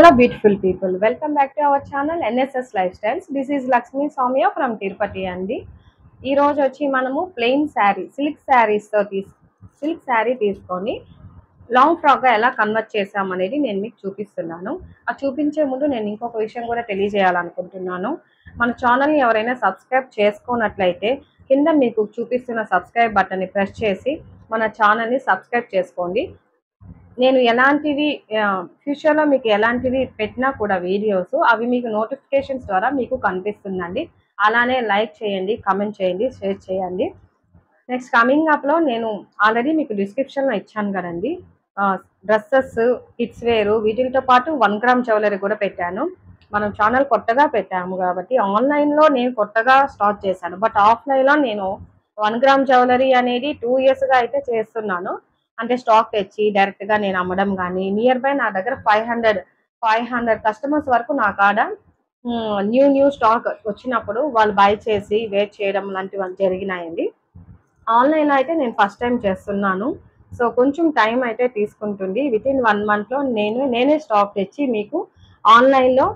Hello beautiful people, welcome back to our channel NSS Lifestyles. This is Lakshmi Soumya from Tirupati andi. ఈ రోజు వచ్చి మనము plain sari silk sari తీసుకొని long frock గా ఎలా కన్వర్ట్ చేసాం అనేది నేను మీకు చూపిస్తున్నాను. ఆ చూపించే ముందు నేను ఇంకొక విషయం కూడా తెలియజేయాలనుకుంటున్నాను. మన ఛానల్ ని ఎవరైనా సబ్స్క్రైబ్ చేసుకున్నట్లయితే కింద మీకు చూపిస్తున్న సబ్స్క్రైబ్ బటన్ ని ప్రెస్ చేసి మన ఛానల్ ని సబ్స్క్రైబ్ చేసుకోండి. నేను ఎలాంటివి ఫ్యూచర్లో మీకు ఎలాంటివి పెట్టినా కూడా వీడియోస్ అవి మీకు నోటిఫికేషన్స్ ద్వారా మీకు కనిపిస్తుందండి. అలానే లైక్ చేయండి, కమెంట్ చేయండి, షేర్ చేయండి. నెక్స్ట్ కమింగ్ అప్లో నేను ఆల్రెడీ మీకు డిస్క్రిప్షన్లో ఇచ్చాను కదండి. డ్రెస్సెస్, కిడ్స్ వేర్ వీటితో పాటు 1 గ్రామ్ జ్యువెలరీ కూడా పెట్టాను. మనం ఛానల్ కొత్తగా పెట్టాము కాబట్టి ఆన్లైన్లో నేను కొత్తగా స్టార్ట్ చేశాను. బట్ ఆఫ్లైన్లో నేను 1 గ్రామ్ జ్యువెలరీ అనేది 2 ఇయర్స్గా అయితే చేస్తున్నాను. అంటే స్టాక్ తెచ్చి డైరెక్ట్గా నేను అమ్మడం కానీ నియర్ బై నా దగ్గర 500 కస్టమర్స్ వరకు నా కాడ న్యూ స్టాక్ వచ్చినప్పుడు వాళ్ళు బై చేసి వెయిట్ చేయడం లాంటివి జరిగినాయండి. ఆన్లైన్లో అయితే నేను ఫస్ట్ టైం చేస్తున్నాను. సో కొంచెం టైం అయితే తీసుకుంటుంది. వితిన్ 1 మంత్లో నేనే స్టాక్ తెచ్చి మీకు ఆన్లైన్లో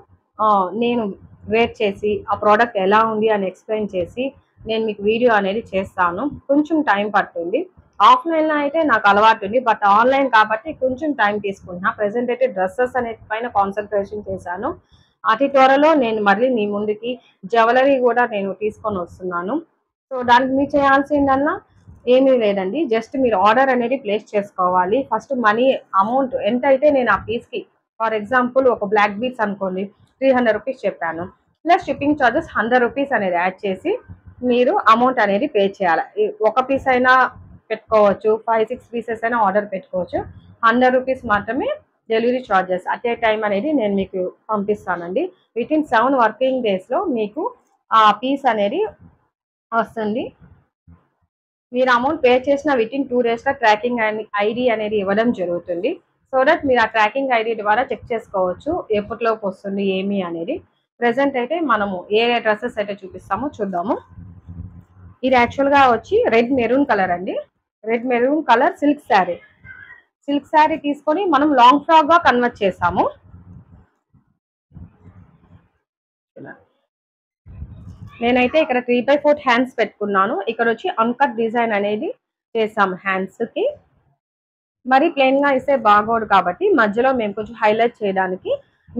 నేను వెయిట్ చేసి ఆ ప్రోడక్ట్ ఎలా ఉంది అని ఎక్స్ప్లెయిన్ చేసి నేను మీకు వీడియో అనేది చేస్తాను. కొంచెం టైం పడుతుంది. ఆఫ్లైన్లో అయితే నాకు అలవాటు ఉంది, బట్ ఆన్లైన్ కాబట్టి కొంచెం టైం తీసుకుంటున్నా. ప్రెసెంట్ అయితే డ్రెస్సెస్ అనే పైన కాన్సన్ట్రేషన్ చేశాను. అతి త్వరలో నేను మళ్ళీ మీ ముందుకి జ్యువెలరీ కూడా నేను తీసుకొని వస్తున్నాను. సో దానికి మీరు చేయాల్సిందన్నా ఏమీ లేదండి, జస్ట్ మీరు ఆర్డర్ అనేది ప్లేస్ చేసుకోవాలి. ఫస్ట్ మనీ అమౌంట్ ఎంత అయితే నేను ఆ పీస్కి, ఫర్ ఎగ్జాంపుల్ ఒక బ్లాక్ బీడ్స్ అనుకోండి 300 రూపీస్ చెప్పాను, ప్లస్ షిప్పింగ్ ఛార్జెస్ 100 రూపీస్ అనేది యాడ్ చేసి మీరు అమౌంట్ అనేది పే చేయాలి. ఒక పీస్ అయినా పెట్టుకోవచ్చు, 5-6 పీసెస్ అయినా ఆర్డర్ పెట్టుకోవచ్చు. 100 రూపీస్ మాత్రమే delivery charges at a time అనేది నేను మీకు పంపిస్తానండి. వితిన్ 7 వర్కింగ్ డేస్లో మీకు ఆ పీస్ అనేది వస్తుంది. మీరు అమౌంట్ పే చేసిన వితిన్ 2 డేస్లో ట్రాకింగ్ ఐడి అనేది ఇవ్వడం జరుగుతుంది. సో దట్ మీరు ఆ ట్రాకింగ్ ఐడి ద్వారా చెక్ చేసుకోవచ్చు ఎప్పటిలోపు వస్తుంది ఏమి అనేది. ప్రెసెంట్ అయితే మనము ఏ డ్రెస్సెస్ అయితే చూపిస్తామో చూద్దాము. ఇది యాక్చువల్గా వచ్చి రెడ్ మెరూన్ కలర్ అండి. Red maroon colour silk sari తీసుకొని మనం లాంగ్ ఫ్రాక్ గా కన్వర్ట్ చేసాము. నేనైతే ఇక్కడ 3/4 హ్యాండ్స్ పెట్టుకున్నాను. ఇక్కడ వచ్చి అన్కట్ డిజైన్ అనేది చేసాము హ్యాండ్స్ కి. మరి ప్లెయిన్ గా ఇస్తే బాగోదు కాబట్టి మధ్యలో మేము కొంచెం హైలైట్ చేయడానికి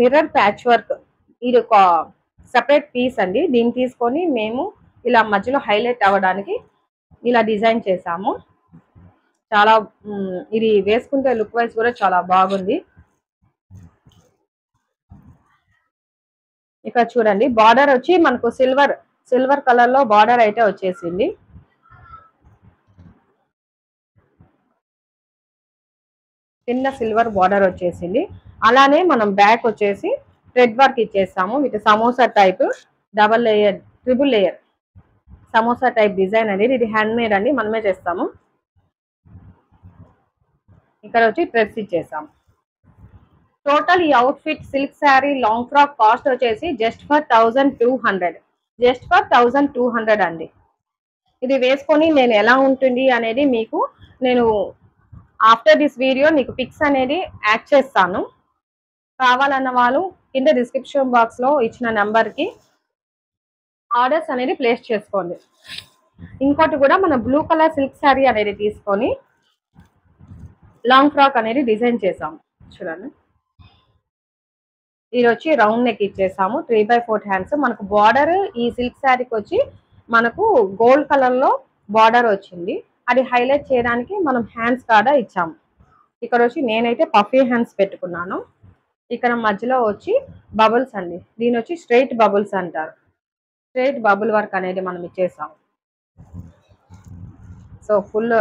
మిర్రర్ ప్యాచ్ వర్క్, ఇది ఒక సెపరేట్ పీస్ అండి. దీన్ని తీసుకొని మేము ఇలా మధ్యలో హైలైట్ అవ్వడానికి ఇలా డిజైన్ చేసాము. చాలా ఇది వేసుకుంటే లుక్ వైజ్ కూడా చాలా బాగుంది. ఇక్కడ చూడండి, బార్డర్ వచ్చి మనకు సిల్వర్ కలర్ లో బార్డర్ అయితే వచ్చేసింది. కింద సిల్వర్ బార్డర్ వచ్చేసింది. అలానే మనం బ్యాక్ వచ్చేసి థ్రెడ్ వర్క్ ఇచ్చేసాము with samosa type double layer, triple layer samosa type design అనేది. ఇది హ్యాండ్ మేడ్ అండి, మనమే చేస్తాము. ఇక్కడ వచ్చి థ్రెడ్స్ ఇచ్చేసాము. టోటల్ ఈ outfit silk sari long frock cost వచ్చేసి జస్ట్ ఫర్ 1200 అండి. ఇది వేసుకొని నేను ఎలా ఉంటుంది అనేది మీకు నేను ఆఫ్టర్ దిస్ వీడియో మీకు పిక్స్ అనేది యాడ్ చేస్తాను. కావాలన్న వాళ్ళు కింద డిస్క్రిప్షన్ బాక్స్ లో ఇచ్చిన నెంబర్కి ఆర్డర్స్ అనేది ప్లేస్ చేసుకోండి. ఇంకోటి కూడా మన బ్లూ కలర్ సిల్క్ శారీ అనేది తీసుకొని లాంగ్ ఫ్రాక్ అనేది డిజైన్ చేసాము. చూడండి, ఇది వచ్చి రౌండ్ నెక్ ఇచ్చేసాము. 3/4 హ్యాండ్స్. మనకు బార్డర్ ఈ సిల్క్ శారీకి వచ్చి మనకు గోల్డ్ కలర్ లో బార్డర్ వచ్చింది. అది హైలైట్ చేయడానికి మనం హ్యాండ్స్ కాడ ఇచ్చాము. ఇక్కడ వచ్చి నేనైతే పఫీ హ్యాండ్స్ పెట్టుకున్నాను. ఇక్కడ మధ్యలో వచ్చి బబుల్స్ అండి, దీని వచ్చి స్ట్రైట్ బబుల్స్ అంటారు. స్ట్రైట్ బబుల్ వర్క్ అనేది మనం ఇచ్చేసాము. సో ఫుల్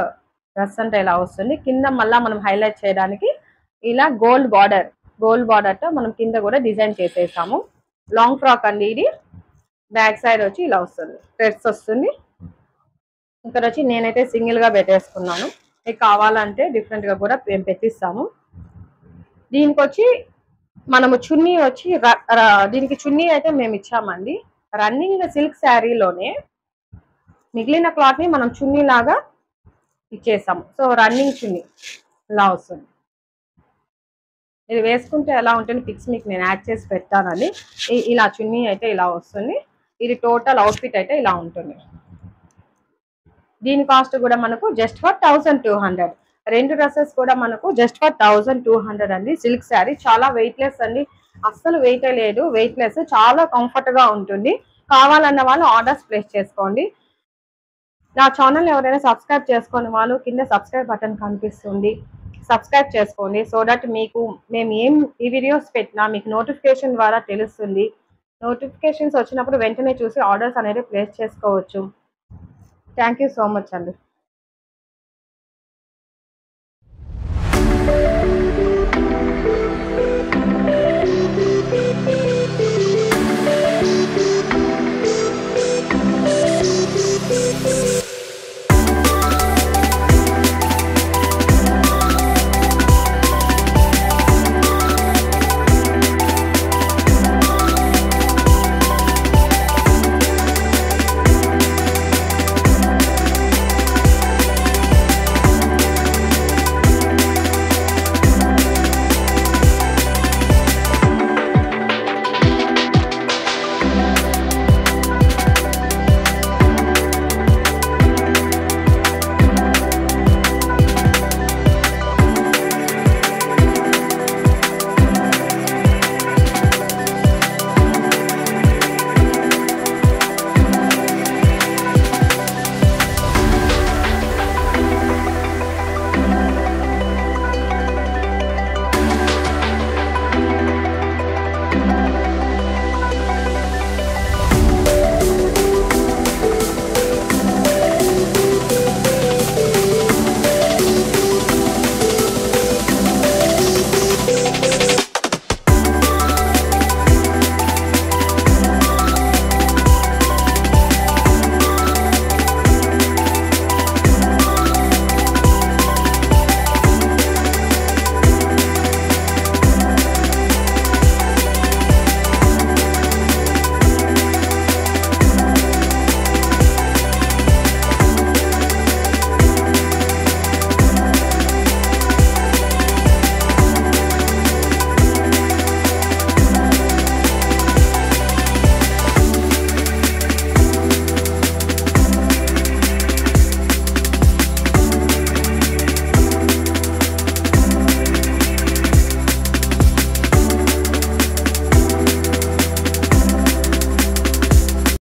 డ్రెస్ అంటే ఇలా వస్తుంది. కింద మళ్ళీ మనం హైలైట్ చేయడానికి ఇలా గోల్డ్ బార్డర్తో మనం కింద కూడా డిజైన్ చేసేసాము. లాంగ్ ఫ్రాక్ అండి ఇది. బ్యాక్ సైడ్ వచ్చి ఇలా వస్తుంది, థ్రెడ్స్ వస్తుంది. ఇక్కడ వచ్చి నేనైతే సింగిల్గా పెట్టేసుకున్నాను. మీకు కావాలంటే డిఫరెంట్గా కూడా మేము పెట్టిస్తాము. దీనికి వచ్చి మనము చున్నీ వచ్చి దీనికి చున్నీ అయితే మేము ఇచ్చామండి. రన్నింగ్ సిల్క్ శారీలోనే మిగిలిన క్లాత్ని మనం చున్నీ లాగా ఇచ్చేసాము. సో రన్నింగ్ చున్నీ ఇలా వస్తుంది. ఇది వేసుకుంటే ఎలా ఉంటుంది పిక్స్ మీకు నేను యాడ్ చేసి పెట్టానండి. ఇలా చున్నీ అయితే ఇలా వస్తుంది. ఇది టోటల్ అవుట్ఫిట్ అయితే ఇలా ఉంటుంది. దీని కాస్ట్ కూడా మనకు జస్ట్ ఫర్ 1200. రెండు డ్రెస్సెస్ కూడా మనకు జస్ట్ ఫర్ 1200 అండి. సిల్క్ శారీ చాలా వెయిట్లెస్ అండి, అస్సలు వెయిట్ లేదు, వెయిట్లెస్, చాలా కంఫర్ట్ గా ఉంటుంది. కావాలన్న వాళ్ళు ఆర్డర్స్ ప్లేస్ చేసుకోండి. నా ఛానల్ ఎవరైనా సబ్స్క్రైబ్ చేసుకుని వాళ్ళు కింద సబ్స్క్రైబ్ బటన్ కనిపిస్తుంది, సబ్స్క్రైబ్ చేసుకోండి. సో దట్ మీకు మేము ఈ వీడియోస్ పెట్టినా మీకు నోటిఫికేషన్ ద్వారా తెలుస్తుంది. నోటిఫికేషన్స్ వచ్చినప్పుడు వెంటనే చూసి ఆర్డర్స్ అనేది ప్లేస్ చేసుకోవచ్చు. థ్యాంక్ యూ సో మచ్ అండి.